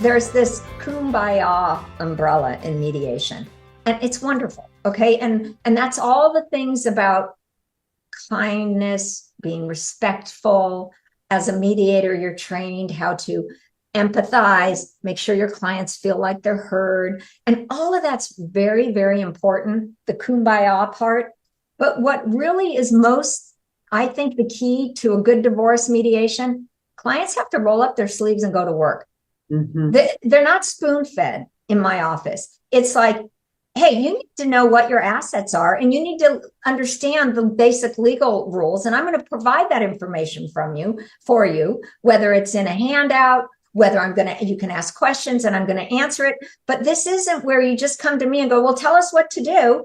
there's this kumbaya umbrella in mediation, and it's wonderful. Okay. And that's all the things about kindness, being respectful. As a mediator, you're trained how to empathize, make sure your clients feel like they're heard. And all of that's very, very important, the kumbaya part. But what really is most, I think, the key to a good divorce mediation, clients have to roll up their sleeves and go to work. Mm-hmm. They're not spoon-fed in my office. It's like, hey, you need to know what your assets are, and you need to understand the basic legal rules. And I'm going to provide that information for you, whether it's in a handout, whether you can ask questions and I'm going to answer it. But this isn't where you just come to me and go, well, tell us what to do.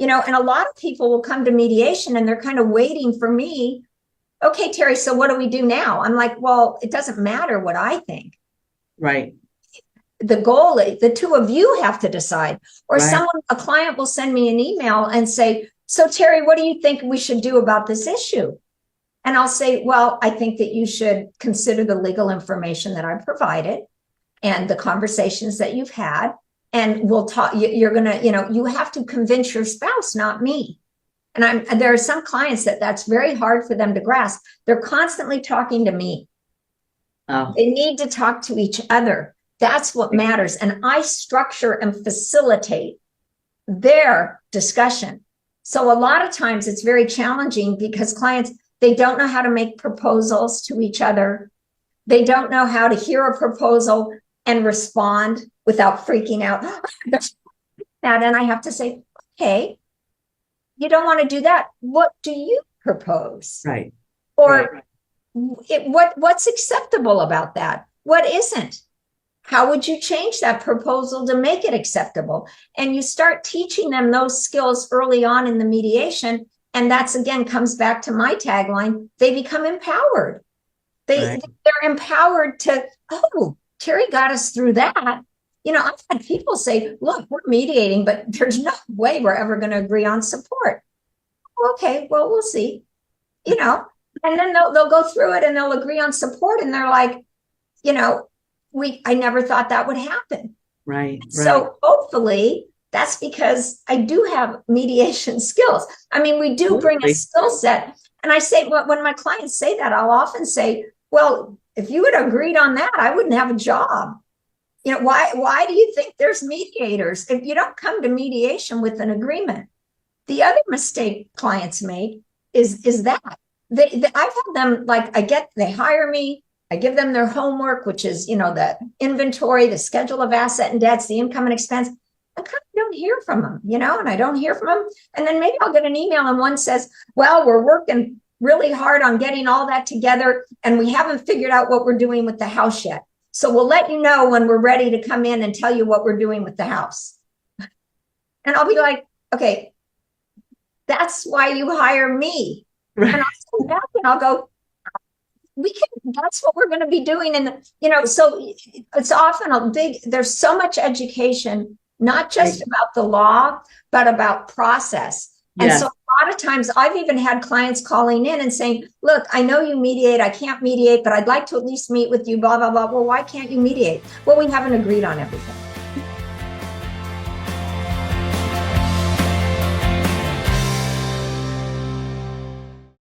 And a lot of people will come to mediation and they're kind of waiting for me. Okay, Terri, so what do we do now? I'm like, well, it doesn't matter what I think. Right. The goal, the two of you have to decide. Or Right. a client will send me an email and say, so Terri, what do you think we should do about this issue? And I'll say, well, I think that you should consider the legal information that I provided and the conversations that you've had. And we'll talk, you're going to, you have to convince your spouse, not me. And there are some clients that's very hard for them to grasp. They're constantly talking to me. Oh. They need to talk to each other. That's what matters. And I structure and facilitate their discussion. So a lot of times it's very challenging because clients, they don't know how to make proposals to each other. They don't know how to hear a proposal and respond without freaking out. And I have to say, okay, you don't want to do that. What do you propose? Right. Or what's acceptable about that? What isn't? How would you change that proposal to make it acceptable? And you start teaching them those skills early on in the mediation. And that's, again, comes back to my tagline. They become empowered. They're empowered to, oh, Terri got us through that. I've had people say, look, we're mediating, but there's no way we're ever going to agree on support. Okay, well, we'll see, and then they'll go through it and they'll agree on support. And they're like, I never thought that would happen. Right. So hopefully that's because I do have mediation skills. I mean, we do bring a skill set. And I say, when my clients say that, I'll often say, well, if you had agreed on that, I wouldn't have a job. Why do you think there's mediators? If you don't come to mediation with an agreement. The other mistake clients make is that I've had them, they hire me, I give them their homework, which is, the inventory, the schedule of asset and debts, the income and expense. I kind of don't hear from them, and I don't hear from them. And then maybe I'll get an email and one says, well, we're working really hard on getting all that together and we haven't figured out what we're doing with the house yet. So we'll let you know when we're ready to come in and tell you what we're doing with the house. And I'll be like, okay, that's why you hire me. Right. And I'll come back and I'll go, that's what we're going to be doing. And, so it's often there's so much education, not just about the law, but about process. And so a lot of times I've even had clients calling in and saying, look, I know you mediate, I can't mediate, but I'd like to at least meet with you, blah, blah, blah. Well, why can't you mediate? Well, we haven't agreed on everything.